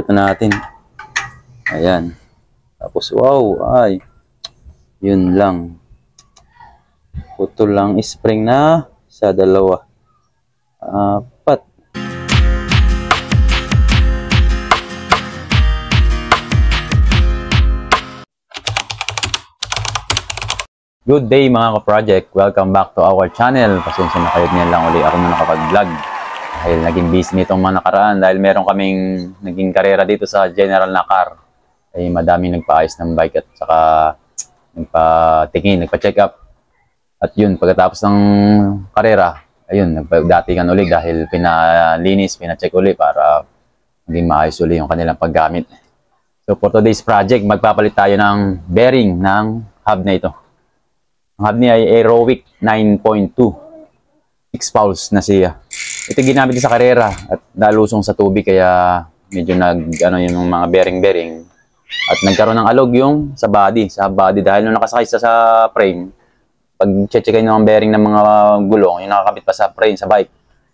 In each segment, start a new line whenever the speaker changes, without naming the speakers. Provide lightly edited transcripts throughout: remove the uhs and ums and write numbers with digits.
bunot na natin. Ayan. Tapos wow, ay. Yun lang. Putol lang spring na sa dalawa. Apat. Good day mga ka-project. Welcome back to our channel. Pasensya na kayo, niyan lang uli ako na nakapag-vlog. Dahil naging busy nitong mga nakaraan dahil meron kaming naging karera dito sa General na car. Ay madaming nagpaayos ng bike at saka nagpa-tingin, nagpa-check up. At yun, pagkatapos ng karera, ayun, nagpagdatingan ulit dahil pinalinis, pina-check ulit para maging maayos ulit yung kanilang paggamit. So for today's project, magpapalit tayo ng bearing ng hub na ito. Ang hub niya ay Aerowick 9.2. 6 pulse na siya. Ito ginamit sa karera at nalusong sa tubig kaya medyo yung mga bearing. At nagkaroon ng alog yung sa body dahil nung nakasakay sa frame, pag check-checkin ng bearing ng mga gulong, yung nakakabit pa sa frame sa bike,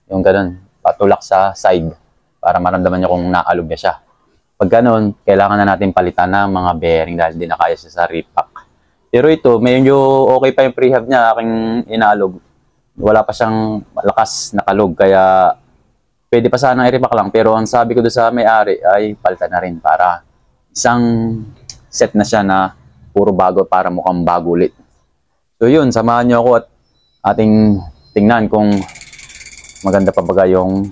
yung ganun, patulak sa side para maramdaman nyo kung naalog na siya. Pag ganun, kailangan na natin palitan ng mga bearing dahil hindi na kaya siya sa repack. Pero ito, medyo okay pa yung prehab niya, aking inaalog. Wala pa siyang malakas na kalog, kaya pwede pa sana i-repack lang. Pero ang sabi ko doon sa may-ari ay palitan na rin para isang set na siya na puro bago para mukhang bago ulit. So yun, samahan niyo ako at ating tingnan kung maganda pa ba yung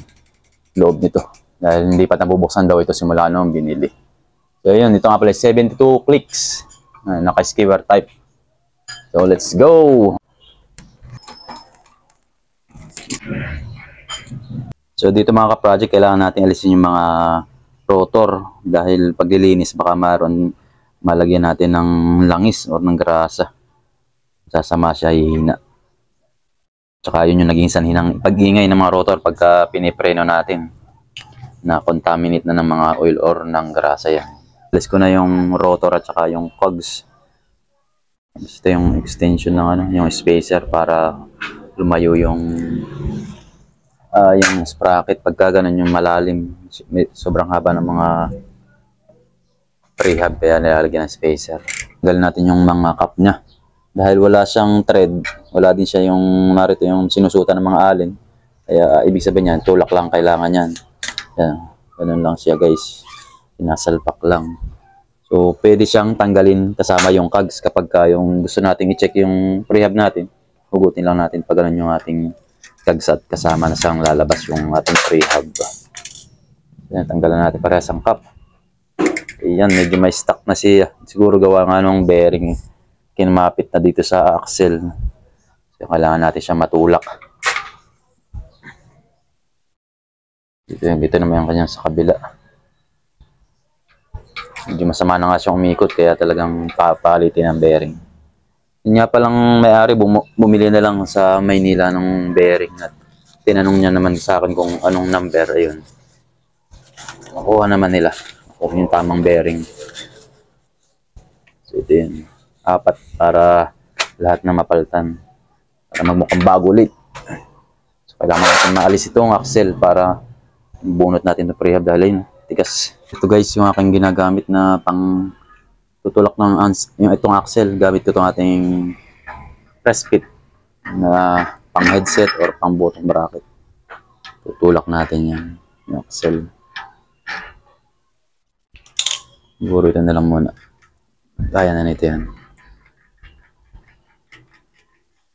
loob nito. Dahil hindi pa nabubuksan daw ito simula noong binili. So yun, ito nga pala 72 clicks. Naka-skewer type. So let's go! So dito mga ka-project, kailangan natin alisin yung mga rotor dahil pag nilinis baka malagyan natin ng langis or ng grasa. Sasama siya, hihina. Tsaka yun yung naging sanhi ng pag-ingay ng mga rotor pagka pinipreno natin na contaminate na ng mga oil or ng grasa yan. Alis ko na yung rotor at saka yung cogs. Ito yung extension ng yung spacer para lumayo yung sprocket pagka ganun yung malalim. Sobrang haba ng mga prehab kaya nilalagyan ng spacer. Tanggalin natin yung mga cap niya. Dahil wala siyang thread, wala din siya yung narito yung sinusutan ng mga alin. Kaya ibig sabihin niyan, tulak lang kailangan yan. Yan, ganun lang siya guys. Pinasalpak lang. So, pwede siyang tanggalin kasama yung cogs kapag yung gusto nating i-check yung prehab natin. Hugutin lang natin pag ganun yung ating cogs at kasama na siyang lalabas yung ating prehab. Yan, tanggalan natin parehas ang cap. Ayan, medyo may stuck na siya. Siguro gawa nga nung bearing kinamapit na dito sa axle. So, kailangan natin siya matulak. Dito naman yung kanyang sa kabila. Medyo masama na nga siyang umikot kaya talagang papalitin ang bearing. Yun nga palang may-ari bumili na lang sa Maynila ng bearing at tinanong niya naman sa akin kung anong number. Ayun. Makuha naman nila kung yung tamang bearing. So ito yun. 4 para lahat na mapalitan. Para magmukhang bago ulit. So kailangan natin maalis itong axle para bunot natin ng prehab dahil yun. Tigas. Ito guys yung aking ginagamit na pang tutulak ng itong axle. Gamit ko itong ating press fit na pang headset or pang bottom bracket. Tutulak natin yan. Yung axle. Siguro ito na lang muna. Kaya na nito yan.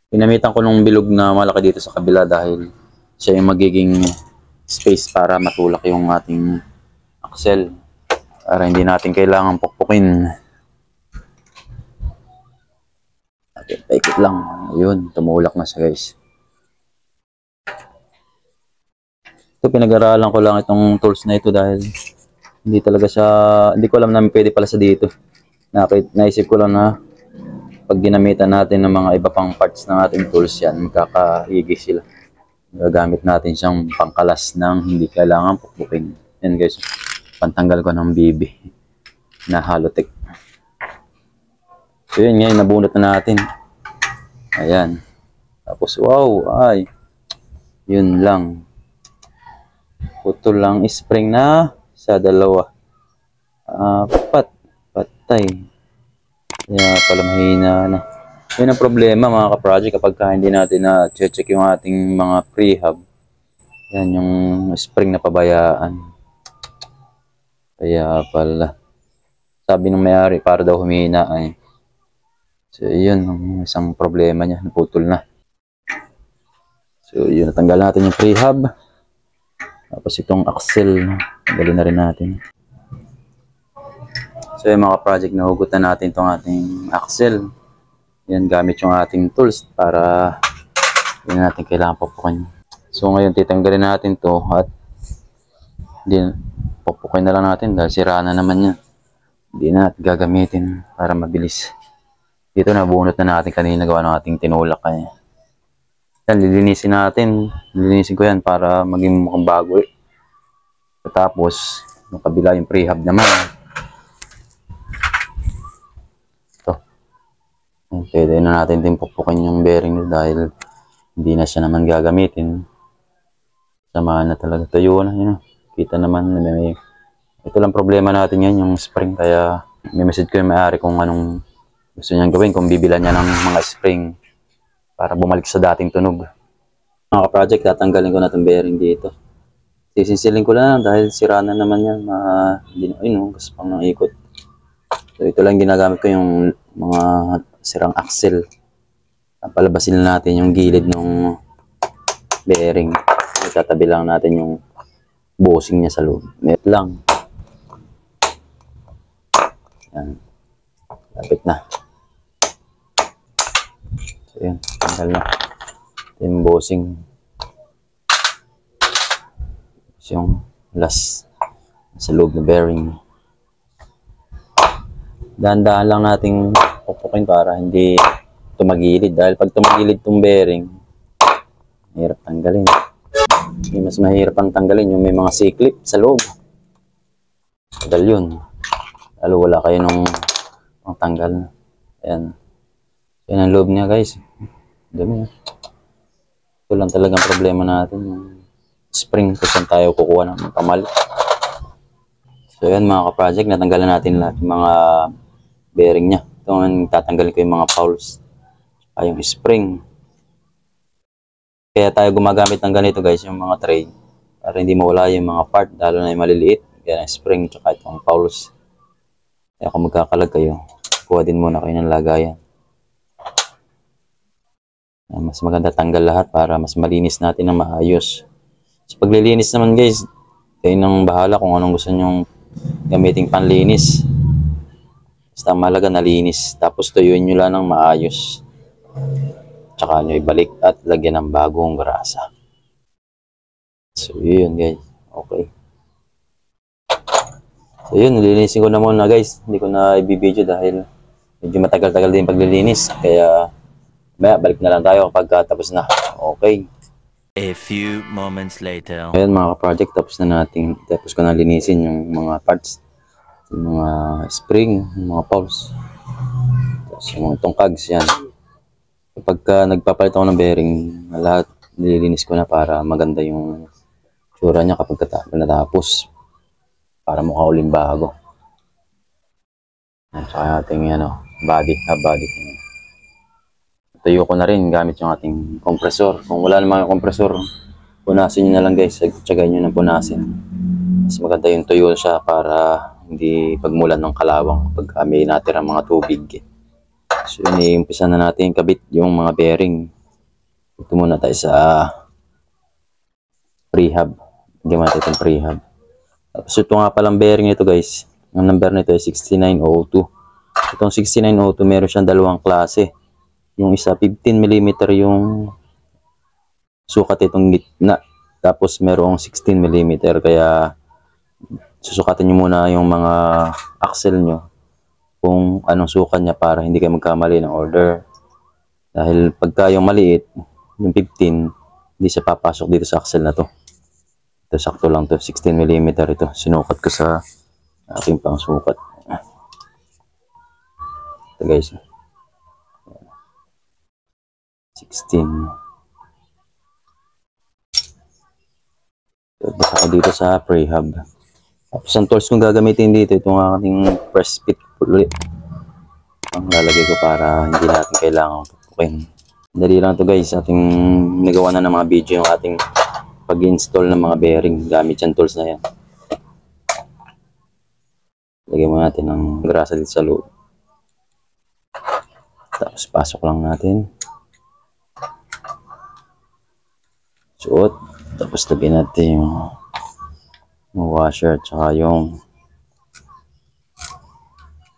Pinamitan ko nung bilog na malaki dito sa kabila dahil siya yung magiging space para matulak yung ating axle para hindi natin kailangan pukpukin. Okay, paikot lang. Ayun, tumulak na siya guys. Ito pinag-aralan ko lang itong tools na ito dahil hindi ko alam na pwede pala sa dito. Naisip ko lang na pag ginamitan natin ng mga iba pang parts ng ating tools yan, magkakahigi sila. Gagamit natin siyang pangkalas ng hindi kailangan pukpukin. Yan guys. Pantanggal ko ng BB na Halotech. So yun ngayon, nabunot na natin. Ayan. Tapos wow, ay. Yun lang. Putol lang spring na sa dalawa. patay. Kaya pala mahina na. Yun ang problema mga ka-project kapag hindi natin na-check yung ating mga prehab. Yan yung spring na pabayaan. Kaya pala. Sabi ng may-ari para daw humina ay. So yun ang isang problema niya. Naputol na. So yun, natanggal natin yung prehab. Tapos itong axle, tanggalin na rin natin. So yung mga project, nahugutan natin itong ating axle. Yan, gamit yung ating tools para hindi natin kailangan pupukin. So ngayon titanggalin natin to at pupukin na lang natin dahil sira na naman yan. Hindi na natin gagamitin para mabilis. Dito nabunot na natin kanina gawa ng ating tinulak. Yan, lilinisin natin. Lilinisin ko yan para maging mukhang bago. Tapos yung kabila yung prehab naman. Pwede na natin din pupukin yung bearing nito dahil hindi na siya naman gagamitin. Sama na talaga. Tayo na yun. Kita naman. Ito lang problema natin yan, yung spring. Kaya may message ko yung may-ari kung anong gusto niyang gawin. Kung bibilan niya ng mga spring para bumalik sa dating tunog. Mga project, tatanggalin ko na itong bearing dito. Sisinsilin ko lang dahil sira na naman yan. Gusto pang nang ikot. So ito lang ginagamit ko yung mga sirang axle. Palabasin natin yung gilid ng bearing. Itatabi lang natin yung bossing niya sa loob. Net lang. Yan. Lapit na. So yan. Tanggal na. Yung bossing. So, yung last sa loob ng bearing. Dahan-dahan lang nating pupukin para hindi tumagilid. Dahil pag tumagilid itong bearing, mahirap tanggalin. May mas mahirap ang tanggalin yung may mga C-clip sa loob. Dahil yun. Lalo wala kayo nung tanggal. Ayan. Yan ang loob niya guys. Dami. Ito lang talagang problema natin. Yung spring kung saan tayo kukuha ng pamalit. So yan mga ka-project, natanggalan natin lahat yung mga bearing niya. Ito ang tatanggalin ko yung mga fouls. Ay yung spring. Kaya tayo gumagamit ng ganito guys, yung mga tray. Para hindi mawala yung mga part, lalo na yung maliliit. Kaya yung spring, tsaka itong fouls. Kaya kung magkakalag kayo, kuha din muna kayo ng lagayan. Mas maganda tanggal lahat para mas malinis natin ng maayos. So paglilinis naman guys, kayo nang bahala kung anong gusto nyong gamiting panlinis. Basta mahalaga na linis. Tapos tuyuin nyo lang ng maayos. Tsaka nyo ibalik at lagyan ng bagong grasa. So yun guys. Okay. So yun, nilinisin ko na muna guys. Hindi ko na i-video dahil medyo matagal-tagal din paglilinis. Kaya balik na lang tayo kapag tapos na. Okay.
A few moments later.
Ayan mga ka-project, tapos ko na linisin yung mga parts, yung mga spring, yung mga pulse, tapos yung mga tungkags yan. Kapag nagpapalit ako ng bearing, lahat nililinis ko na para maganda yung tsura niya kapag natapos, para mukha uling bago. At saka ating body. Tuyo ko na rin gamit yung ating kompresor. Kung wala namang kompresor, punasin nyo na lang guys. Tsagay nyo na punasin. Mas maganda yung tuyo siya para hindi pagmulan ng kalawang pag may natirang mga tubig. So yun, umpisa na natin kabit yung mga bearing. Ito muna tayo sa prehab. Hindi mo natin itong prehab. So ito nga palang bearing ito guys. Ang number nito ay 6902. Itong 6902 meron siyang dalawang klase. Yung isa 15mm yung sukat itong gitna. Tapos merong 16mm. Kaya susukatin nyo muna yung mga axle nyo kung anong sukat niya para hindi kayo magkamali ng order. Dahil pagka yung maliit, yung 15, hindi siya papasok dito sa axle na to. Ito sakto lang to, 16mm ito. Sinukat ko sa aking pang sukat. Ito guys. 16. Basta ko dito sa prehab. Tapos ang tools kong gagamitin dito, itong aking press fit ulit. Ang lalagay ko para hindi natin kailangan pupukin. Dali lang to guys, ating nagawa na ng mga video yung ating pag-install ng mga bearing gamit yung tools na yan. Lagyan mo natin ng grasa dito sa loob. Tapos pasok lang natin. Suot. Tapos lagyan natin yung washer at saka yung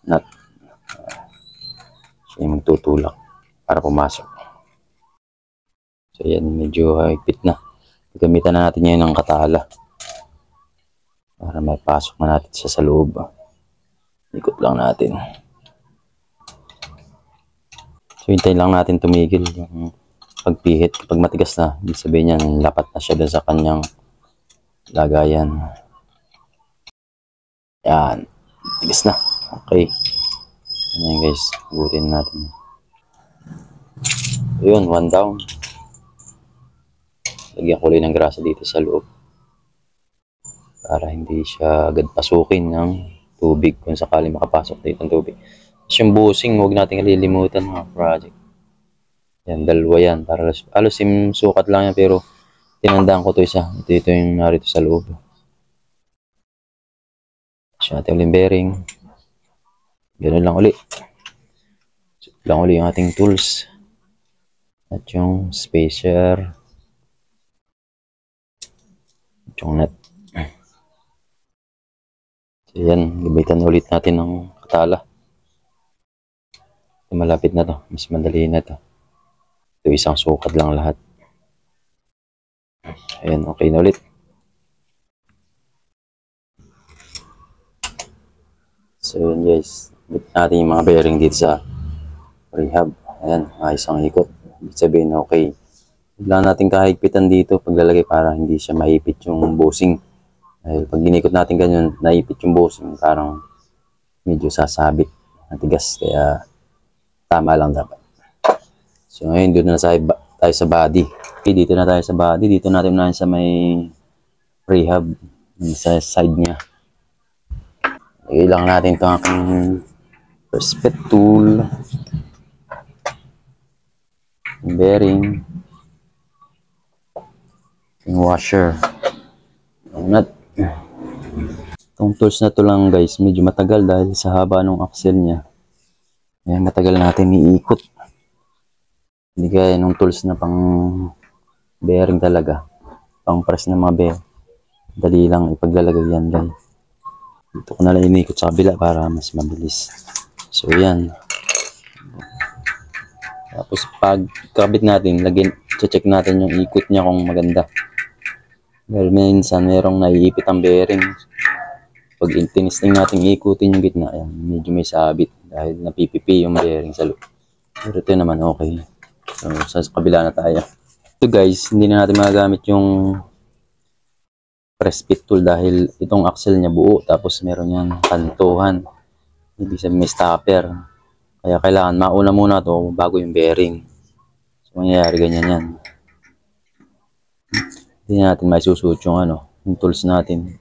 nut. Siya yung magtutulak para pumasok. So yan, medyo higpit na. Gamitan na natin ngayon ng katala para mapasok na natin siya sa loob. Ikot lang natin. So hintayin lang natin tumigil yung pagpihit. Kapag matigas na, ibig sabihin yan, lapat na siya dun sa kanyang lagayan. Yan, tigas na. Okay. Ayan guys, gutin natin. Ayun, one down. Lagyan ko ulit ng grasa dito sa loob para hindi siya agad pasukin ng tubig kung sakali makapasok dito ng tubig. Tapos yung bushing, huwag natin kalilimutan mga project. Yan, dalawa yan. Para alos yung sukat lang yan pero tinandaan ko ito isa. Ito yung narito sa loob. Tapos natin ulit bearing. Ganun lang ulit. Lang ulit yung ating tools. At yung spacer. At yung nut. So yan, gamitan ulit natin ng katala. Ito, malapit na to. Mas madali na to. Ito isang sukat lang lahat. Ayan, okay na ulit. So yun guys, bit natin yung mga bearing dito sa rehab. Ayan, ayos ang ikot. Ibig sabihin okay. Wala natin kahigpitan dito paglalagay para hindi siya maipit yung bushing. Dahil pag ginikot natin ganyan, naipit yung bushing, parang medyo sasabit, matigas. Kaya tama lang dapat. So ngayon doon na tayo sa body. Okay, dito na tayo sa body. Dito natin na sa may rehab sa side niya. Lagay lang natin itong aking press fit tool, bearing, yung washer, yung nut. Itong tools na to lang guys, medyo matagal dahil sa haba ng axle niya. Kaya matagal natin iikot. Hindi kaya nung tools na pang bearing talaga, pang press na mga bearing. Dali lang ipaglalagay yan guys. Dito ko na lang inikot sa kabila para mas mabilis. So yan. Tapos pag kabit natin, check natin yung ikot niya kung maganda. Dahil minsan merong naiipit ang bearing. Pag tinisting natin ikutin yung gitna, ayan, medyo may sabit dahil napipipi yung bearing sa loob. Pero ito naman okay. So sa kabila na tayo. Ito guys, hindi na natin magagamit yung press fit tool dahil itong axle niya buo tapos meron yan kantuhan. Ibig sabihin may stopper. Kaya kailangan mauna muna to bago yung bearing. So mangyayari ganyan yan. Hindi natin may susuot yung tools natin.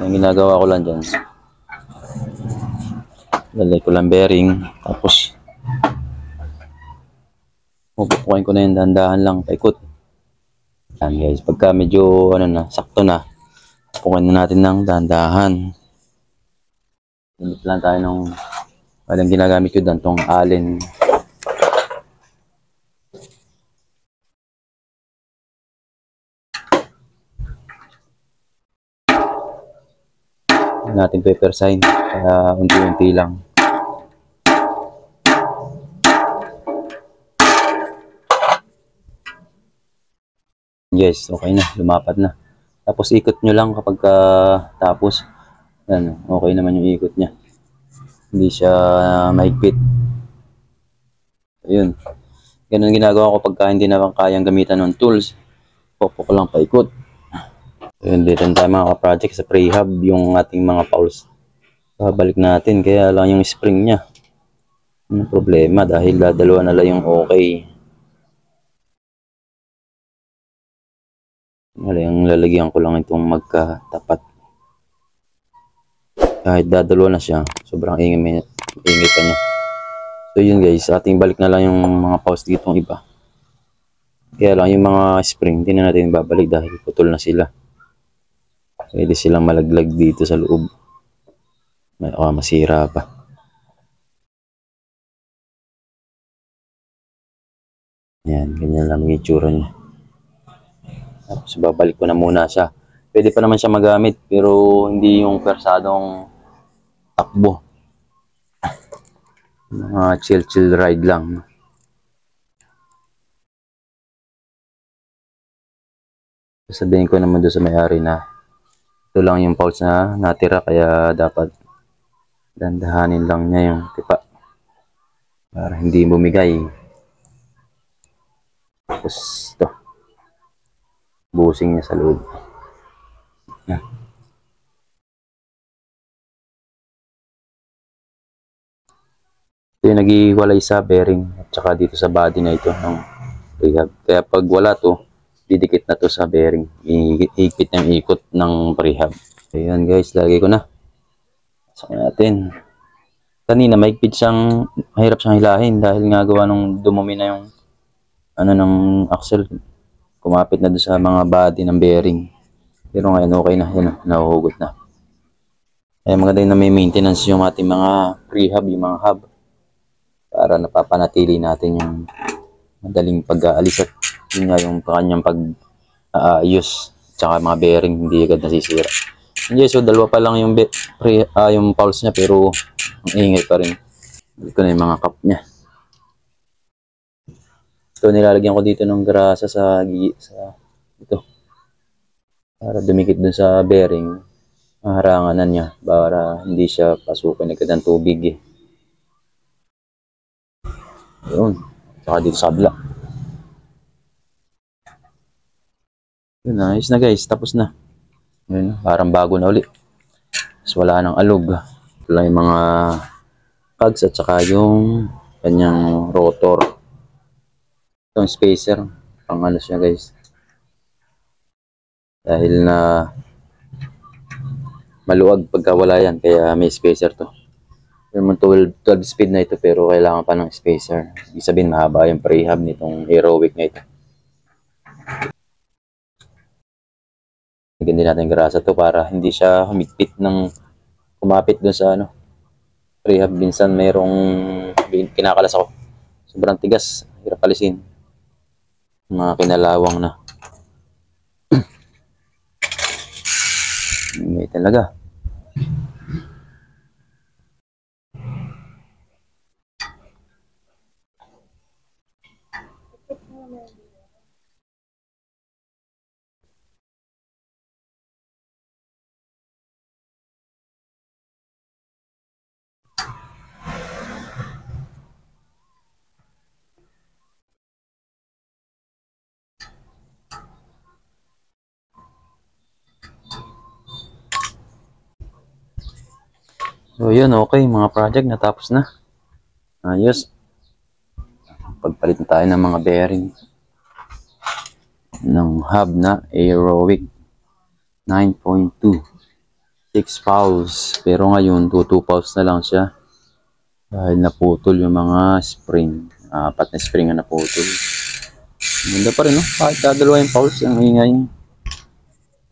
Ang ginagawa ko lang dyan, lalay ko lang bearing tapos pupukuin ko na yung dahan-dahan lang paikot. Yan guys, pagka medyo sakto na, pupukuin na natin ng dahan-dahan. Pinit lang tayo ng walang ginagamit ko doon, tong Allen. Natin paper sign kaya unti-unti lang. Yes, okay na, lumapat na. Tapos ikot nyo lang kapag tapos. Yan, okay naman yung ikot niya. Hindi siya maigpit. Ayun. Ganun ginagawa ko pagka hindi naman kayang gamitan ng tools. Popo ko lang paikot. Ayun, dito tayo mga ka-project sa prehab yung ating mga fouls. Babalik natin, kaya lang yung spring niya. Ano problema dahil dalawa na lang yung okay. Wala, yung lalagyan ko lang itong magkatapat. Kahit dadalo na siya, sobrang ingay pa niya. So yun guys, ating balik na lang yung mga pause ditong iba. Kaya lang yung mga spring, hindi na natin babalik dahil putol na sila. Pwede silang malaglag dito sa loob. Masira pa. Yan, ganyan lang yung itsura niya. Tapos babalik ko na muna siya. Pwede pa naman siya magamit pero hindi yung persadong takbo. Mga chill ride lang. Sasabihin ko naman doon sa may-ari na ito lang yung pulse na natira kaya dapat dandahanin lang niya yung tipa para hindi bumigay. Tapos ito, busing niya sa loob. Yan. Ito yung nag-iwalay sa bearing at saka dito sa body na ito ng rehab. Kaya pag wala to, didikit na to sa bearing. Iikit yung ikot ng rehab. Ayan guys, lagay ko na. Pasok natin. Kanina mahigpit siyang, mahirap siyang hilahin dahil nga gawa nung dumumi na yung ng axle. Kumapit na doon sa mga body ng bearing. Pero ngayon okay na, yan, nahuhugot na. Kaya maganda yung na may maintenance yung ating mga rehab, yung mga hub. Para napapanatili natin yung madaling pag-aalis at yun nga yung kanyang pag-aayos. Tsaka mga bearing hindi agad nasisira. Hindi, so dalawa pa lang yung, yung pulse niya pero ang ingay pa rin. Dito na yung mga cup niya. So nilalagyan ko dito ng grasa sa ito para dumikit dun sa bearing, maharanganan niya para hindi siya pasukin agad ng tubig eh. Yun, saka dito sa kabila. Yun, ayos na guys, tapos na. Yun, parang bago na uli. So wala nang alog. Ito lang yung mga cogs at saka yung kanyang rotor. Itong spacer, pang ano siya guys. Dahil na maluwag pagka wala yan, kaya may spacer to. Yung 12 speed na ito pero kailangan pa ng spacer. Ibig sabihin mahaba yung prehab nitong Heroic na ito. Lagyan din natin grasa to para hindi siya humigpit ng kumapit dun sa prehab. Minsan mayroong kinakalas ako. Sobrang tigas, hirap alisin. Mga kinalawang na. May talaga. So yun, okay, mga project natapos na. Ayos. Pagpalit na tayo ng mga bearing ng hub na Heroic 9.2 6 pulse, pero ngayon 2 pulse na lang siya dahil naputol yung mga spring. 4 na spring na naputol. Ganda pa rin, no? Kahit dalawa yung pulse, ang ingay.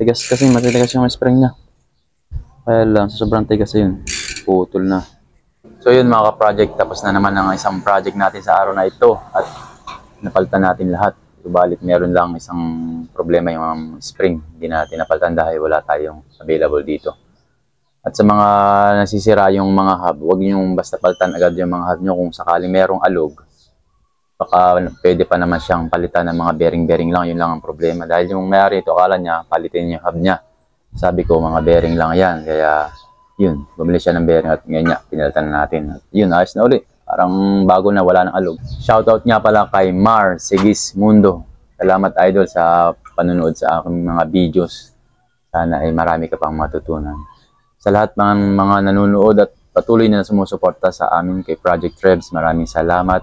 Tigas kasi, matitigas yung spring niya. Kaya lang, sobrang tigas yun. Putol na. So yun mga ka-project, tapos na naman ang isang project natin sa araw na ito at napalitan natin lahat. Subalit meron lang isang problema yung spring. Hindi natin napalitan dahil wala tayong available dito. At sa mga nasisira yung mga hub, huwag niyong basta palitan agad yung mga hub nyo. Kung sakaling merong alog, baka pwede pa naman siyang palitan ng mga bearing lang. Yun lang ang problema. Dahil yung may-ari ito, akala niya palitin yung hub niya. Sabi ko mga bearing lang yan. Kaya yun, bumili siya ng bearing at ngayon niya, pinalitan na natin. At yun, ayos na uli. Parang bago na, wala ng alog. Shoutout nga pala kay Mar Sigismundo. Salamat idol sa panunood sa aking mga videos. Sana ay marami ka pang matutunan. Sa lahat ng mga nanonood at patuloy na sumusuporta sa amin kay Project Trebs, maraming salamat.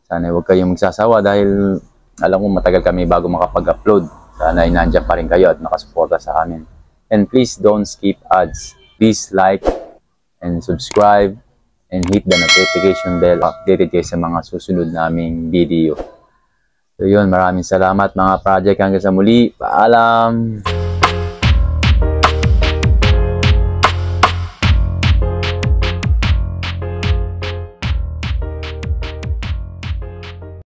Sana huwag kayong magsasawa dahil alam ko matagal kami bago makapag-upload. Sana ay nandiyan pa rin kayo at nakasuporta sa amin. And please don't skip ads. Please like and subscribe and hit the notification bell. Updated kayo sa mga susunod naming video. So yun, maraming salamat mga project. Hanggang sa muli. Paalam!